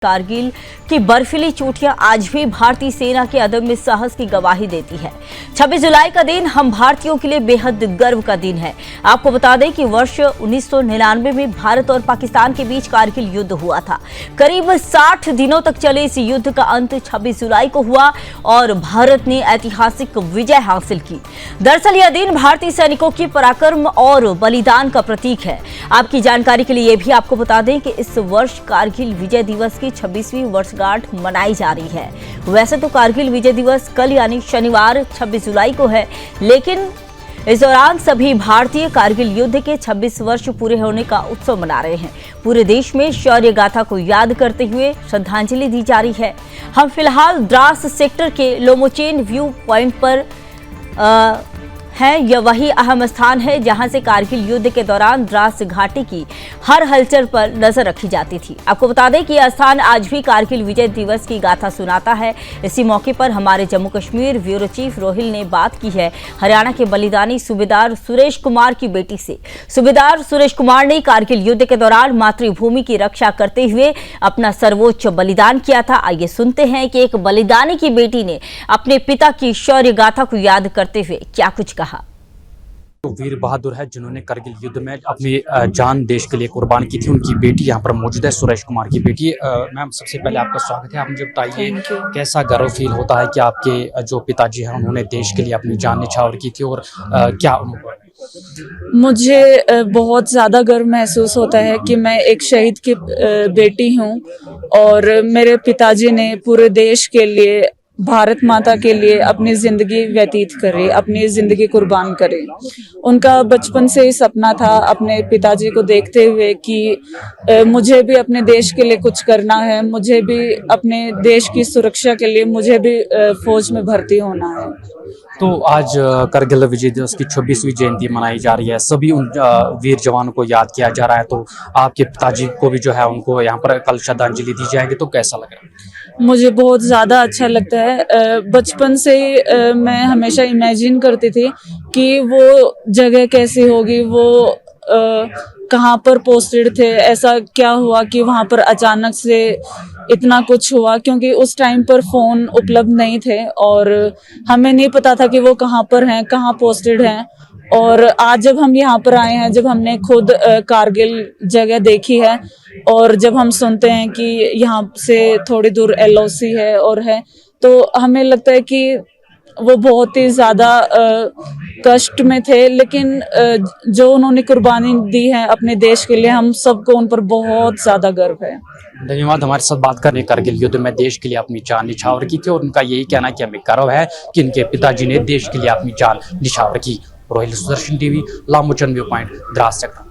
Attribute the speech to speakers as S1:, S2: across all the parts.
S1: कारगिल की बर्फीली चोटियां आज भी भारतीय सेना के अदम्य साहस की गवाही देती है। 26 जुलाई का दिन हम भारतीयों के लिए बेहद गर्व का दिन है। आपको बता दें कि वर्ष 1999 में भारत और पाकिस्तान के बीच कारगिल युद्ध हुआ था। करीब 60 दिनों तक चले इस युद्ध का अंत 26 जुलाई को हुआ और भारत ने ऐतिहासिक विजय हासिल की। दरअसल यह दिन भारतीय सैनिकों की पराक्रम और बलिदान का प्रतीक है। आपकी जानकारी के लिए यह भी आपको बता दें कि इस वर्ष कारगिल विजय दिवस की 26वीं वर्षगांठ मनाई जा रही है। वैसे तो कारगिल विजय दिवस कल यानी शनिवार 26 जुलाई को है, लेकिन इस दौरान सभी भारतीय कारगिल युद्ध के 26 वर्ष पूरे होने का उत्सव मना रहे हैं। पूरे देश में शौर्य गाथा को याद करते हुए श्रद्धांजलि दी जा रही है। हम फिलहाल द्रास सेक्टर के लोमोचेन व्यू पॉइंट पर है। यह वही अहम स्थान है जहां से कारगिल युद्ध के दौरान द्रास घाटी की हर हलचल पर नजर रखी जाती थी। आपको बता दें कि यह स्थान आज भी कारगिल विजय दिवस की गाथा सुनाता है। इसी मौके पर हमारे जम्मू कश्मीर ब्यूरो चीफ रोहिल ने बात की है हरियाणा के बलिदानी सूबेदार सुरेश कुमार की बेटी से। सूबेदार सुरेश कुमार ने कारगिल युद्ध के दौरान मातृभूमि की रक्षा करते हुए अपना सर्वोच्च बलिदान किया था। आइए सुनते हैं कि एक बलिदानी की बेटी ने अपने पिता की शौर्य गाथा को याद करते हुए क्या कुछ कहा।
S2: तो वीर बहादुर है जिन्होंने करगिल युद्ध में अपनी जान देश के लिए कुर्बान की थी। उनकी बेटी यहाँ पर मौजूद है, सुरेश कुमार की बेटी। मैम, सबसे पहले आपका स्वागत है। आप मुझे बताइए कैसा गर्व फील होता है कि आपके जो पिताजी हैं उन्होंने देश के लिए अपनी जान निछावर की थी और क्या अनुभव?
S3: मुझे बहुत ज़्यादा गर्व महसूस होता है कि मैं एक शहीद की बेटी हूँ और मेरे पिताजी ने पूरे देश के लिए, भारत माता के लिए अपनी जिंदगी व्यतीत करे, अपनी जिंदगी कुर्बान करे। उनका बचपन से ही सपना था अपने पिताजी को देखते हुए कि मुझे भी अपने देश के लिए कुछ करना है, मुझे भी अपने देश की सुरक्षा के लिए मुझे भी फौज में भर्ती होना है।
S2: तो आज करगिल विजय दिवस की 26वीं जयंती मनाई जा रही है। सभी उन वीर जवानों को याद किया जा रहा है। तो आपके पिताजी को भी जो है उनको यहाँ पर कल श्रद्धांजलि दी जाएगी, तो कैसा लग रहा है?
S3: मुझे बहुत ज़्यादा अच्छा लगता है। बचपन से मैं हमेशा इमेजिन करती थी कि वो जगह कैसी होगी, वो कहाँ पर पोस्टेड थे, ऐसा क्या हुआ कि वहाँ पर अचानक से इतना कुछ हुआ, क्योंकि उस टाइम पर फ़ोन उपलब्ध नहीं थे और हमें नहीं पता था कि वो कहाँ पर हैं, कहाँ पोस्टेड हैं। और आज जब हम यहाँ पर आए हैं, जब हमने खुद कारगिल जगह देखी है और जब हम सुनते हैं कि यहाँ से थोड़ी दूर LOC है और है, तो हमें लगता है कि वो बहुत ही ज़्यादा कष्ट में थे, लेकिन जो उन्होंने कुर्बानी दी है अपने देश के लिए, हम सबको उन पर बहुत ज़्यादा गर्व है।
S2: धन्यवाद हमारे साथ बात करने। करगिल युद्ध में देश के लिए अपनी जान निछावर की थी और उनका यही कहना कि हमें गर्व है कि इनके पिताजी ने देश के लिए अपनी जान निछावर की। Rohil, Sudarshan TV, Lomochen view point, Dras sector.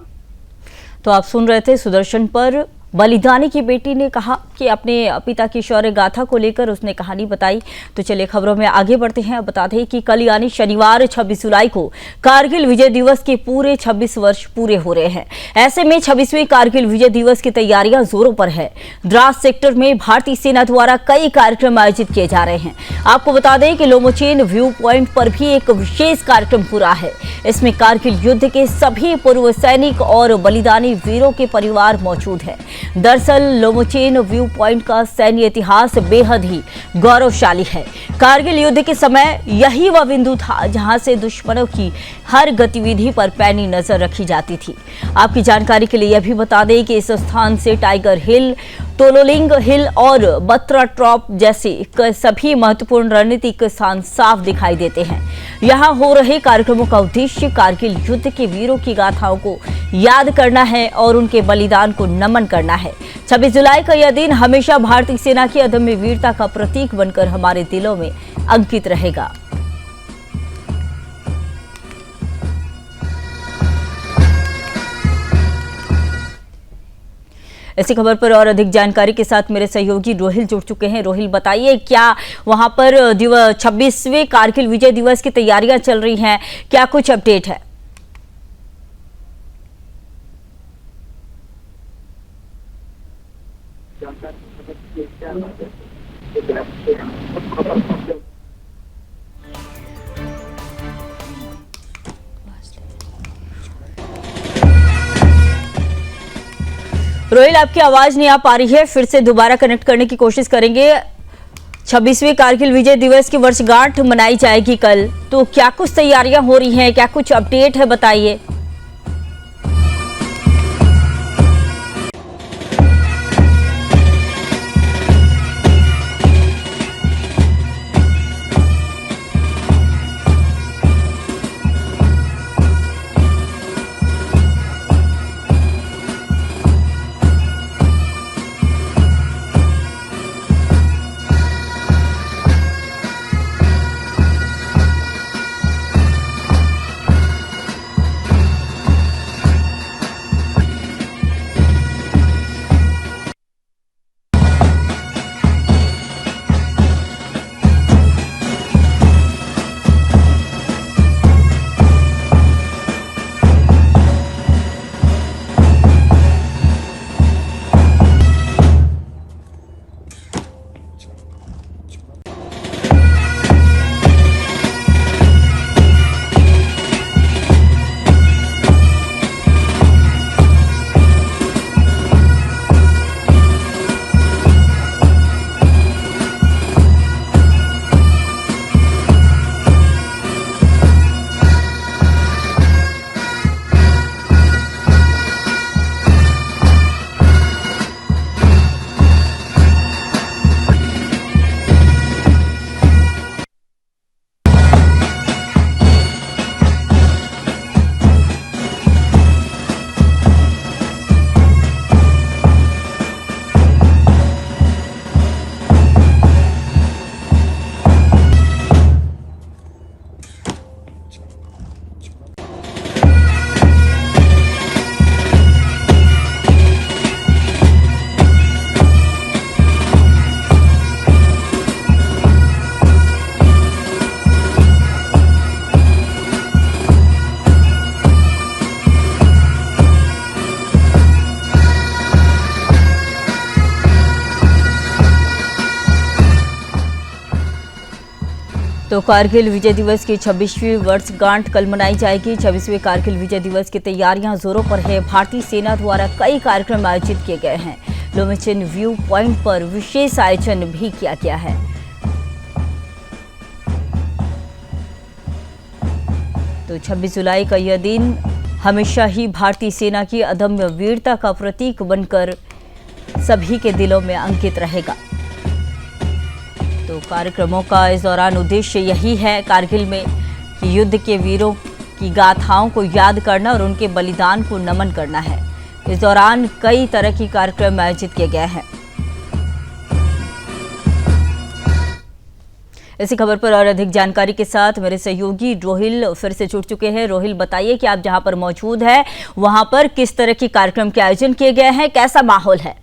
S1: तो आप सुन रहे थे सुदर्शन पर बलिदानी की बेटी ने कहा कि अपने पिता की शौर्य गाथा को लेकर उसने कहानी बताई। तो चलिए खबरों में आगे बढ़ते हैं। बता दें कि कल यानी शनिवार 26 जुलाई को कारगिल विजय दिवस के पूरे 26 वर्ष पूरे हो रहे हैं। ऐसे में 26वें कारगिल विजय दिवस की तैयारियां जोरों पर है। द्रास सेक्टर में भारतीय सेना द्वारा कई कार्यक्रम आयोजित किए जा रहे हैं। आपको बता दें कि लोमोचेन व्यू पॉइंट पर भी एक विशेष कार्यक्रम हो रहा है। इसमें कारगिल युद्ध के सभी पूर्व सैनिक और बलिदानी वीरों के परिवार मौजूद है। दरअसल लोमोचेन व्यू पॉइंट का सैन्य इतिहास बेहद ही गौरवशाली है। कारगिल युद्ध के समय यही वह बिंदु था जहां से दुश्मनों की हर गतिविधि पर पैनी नजर रखी जाती थी। आपकी जानकारी के लिए यह भी बता दें कि इस स्थान से टाइगर हिल, टोलोलिंग हिल और बत्रा ट्रॉप जैसे सभी महत्वपूर्ण रणनीतिक स्थान साफ दिखाई देते हैं। यहाँ हो रहे कार्यक्रमों का उद्देश्य कारगिल युद्ध के वीरों की गाथाओं को याद करना है और उनके बलिदान को नमन करना है। 26 जुलाई का यह दिन हमेशा भारतीय सेना की अदम्य वीरता का प्रतीक बनकर हमारे दिलों में अंकित रहेगा। इसी खबर पर और अधिक जानकारी के साथ मेरे सहयोगी रोहिल जुड़ चुके हैं। रोहिल, बताइए क्या वहां पर 26वें कारगिल विजय दिवस की तैयारियां चल रही हैं, क्या कुछ अपडेट है? रोहिल, आपकी आवाज नहीं आ पा रही है, फिर से दोबारा कनेक्ट करने की कोशिश करेंगे। 26वें कारगिल विजय दिवस की वर्षगांठ मनाई जाएगी कल, तो क्या कुछ तैयारियां हो रही हैं, क्या कुछ अपडेट है, बताइए। तो कारगिल विजय दिवस की 26वीं वर्षगांठ कल मनाई जाएगी। 26वें कारगिल विजय दिवस की तैयारियां जोरों पर है। भारतीय सेना द्वारा कई कार्यक्रम आयोजित किए गए हैं। लोमेचिन व्यू पॉइंट पर विशेष आयोजन भी किया गया है। तो 26 जुलाई का यह दिन हमेशा ही भारतीय सेना की अदम्य वीरता का प्रतीक बनकर सभी के दिलों में अंकित रहेगा। तो कार्यक्रमों का इस दौरान उद्देश्य यही है कारगिल में कि युद्ध के वीरों की गाथाओं को याद करना और उनके बलिदान को नमन करना है। इस दौरान कई तरह की कार्यक्रम आयोजित किए गए हैं। इसी खबर पर और अधिक जानकारी के साथ मेरे सहयोगी रोहिल फिर से जुड़ चुके हैं। रोहिल, बताइए कि आप जहां पर मौजूद हैं वहां पर किस तरह के कार्यक्रम के आयोजन किए गए हैं, कैसा माहौल है?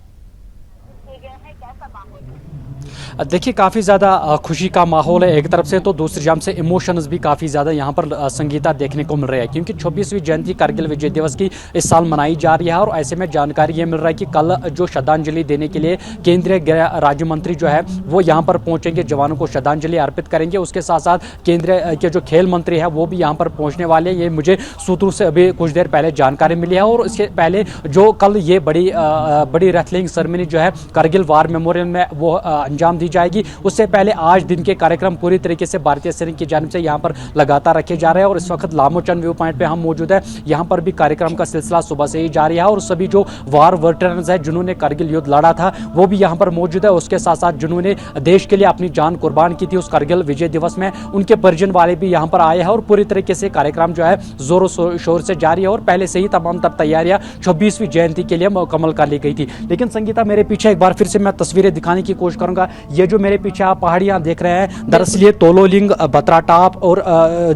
S2: देखिए, काफ़ी ज़्यादा खुशी का माहौल है एक तरफ से, तो दूसरी जाम से इमोशंस भी काफ़ी ज़्यादा यहाँ पर संगीता देखने को मिल रहे हैं, क्योंकि 26वीं जयंती कारगिल विजय दिवस की इस साल मनाई जा रही है। और ऐसे में जानकारी ये मिल रहा है कि कल जो श्रद्धांजलि देने के लिए केंद्रीय गृह राज्य मंत्री जो है वो यहाँ पर पहुँचेंगे, जवानों को श्रद्धांजलि अर्पित करेंगे। उसके साथ साथ केंद्रीय के जो खेल मंत्री है वो भी यहाँ पर पहुँचने वाले हैं। ये मुझे सूत्रों से अभी कुछ देर पहले जानकारी मिली है। और इसके पहले जो कल ये बड़ी रेसलिंग सेरेमनी जो है कारगिल वार मेमोरियल में वो अंजाम दी जाएगी। उससे पहले आज दिन के कार्यक्रम पूरी तरीके से भारतीय सेना की जानिब से यहाँ पर लगातार रखे जा रहे हैं। और इस वक्त लामोचन व्यू पॉइंट पे हम मौजूद है। यहाँ पर भी कार्यक्रम का सिलसिला सुबह से ही जारी है। और सभी जो वार वेटरन्स है जिन्होंने कारगिल युद्ध लड़ा था वो भी यहाँ पर मौजूद है। उसके साथ साथ जिन्होंने देश के लिए अपनी जान कुर्बान की थी उस कारगिल विजय दिवस में, उनके परिजन वाले भी यहाँ पर आए हैं। और पूरी तरीके से कार्यक्रम जो है जोरों शोर से जारी है। और पहले से ही तमाम तैयारियां 26वीं जयंती के लिए मुकम्मल कर ली गई थी। लेकिन संगीता, मेरे पीछे एक बार फिर से मैं तस्वीरें दिखाने की कोशिश करूंगा। ये जो मेरे पीछे आप पहाड़ियां देख रहे हैं, दरअसल ये तोलोलिंग, बत्रा टॉप और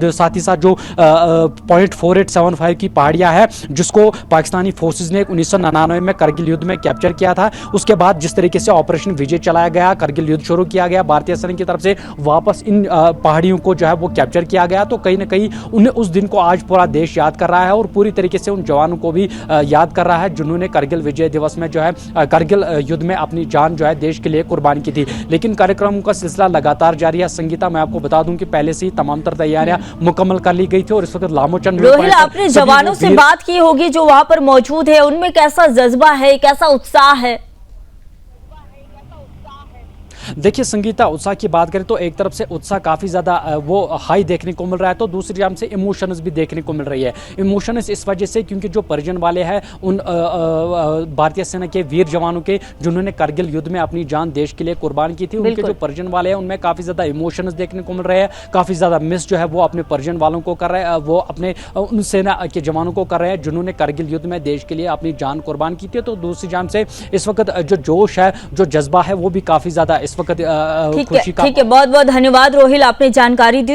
S2: जो साथ ही साथ जो .4875 की पहाड़ियां है, जिसको पाकिस्तानी फोर्सेस ने 1999 में करगिल युद्ध में कैप्चर किया था। उसके बाद जिस तरीके से ऑपरेशन विजय चलाया गया, करगिल युद्ध शुरू किया गया भारतीय सेना की तरफ से, वापस इन पहाड़ियों को जो है वो कैप्चर किया गया। तो कहीं ना कहीं उन्हें उस दिन को आज पूरा देश याद कर रहा है और पूरी तरीके से उन जवानों को भी याद कर रहा है जिन्होंने करगिल विजय दिवस में जो है करगिल युद्ध में अपनी जान जान जो है देश के लिए कुर्बान की थी। लेकिन कार्यक्रमों का सिलसिला लगातार जारी है। संगीता, मैं आपको बता दूं कि पहले से ही तमाम तर तैयारियां मुकम्मल कर ली गई थी और इस वक्त लामोचंद
S1: रोहिल, आपने जवानों से बात की होगी जो वहां पर मौजूद है, उनमें कैसा जज्बा है, कैसा उत्साह है?
S2: देखिए संगीता, उत्साह की बात करें तो एक तरफ से उत्साह काफ़ी ज़्यादा वो हाई देखने को मिल रहा है, तो दूसरी जानब से इमोशंस भी देखने को मिल रही है। इमोशंस इस वजह से क्योंकि जो परिजन वाले हैं उन भारतीय सेना के वीर जवानों के जिन्होंने करगिल युद्ध में अपनी जान देश के लिए कुर्बान की थी, उनके जो परिजन वाले हैं उनमें काफ़ी ज़्यादा इमोशंस देखने को मिल रहे हैं। काफ़ी ज़्यादा मिस जो है वो अपने परिजन वालों को कर रहे हैं, वो अपने उन सेना के जवानों को कर रहे हैं जिन्होंने करगिल युद्ध में देश के लिए अपनी जान कुर्बान की थी। तो दूसरी जानब से इस वक्त जो जोश है, जो जज्बा है, वो भी काफ़ी ज़्यादा इस वक्त
S1: ठीक है, बहुत बहुत धन्यवाद रोहिल, आपने जानकारी दी।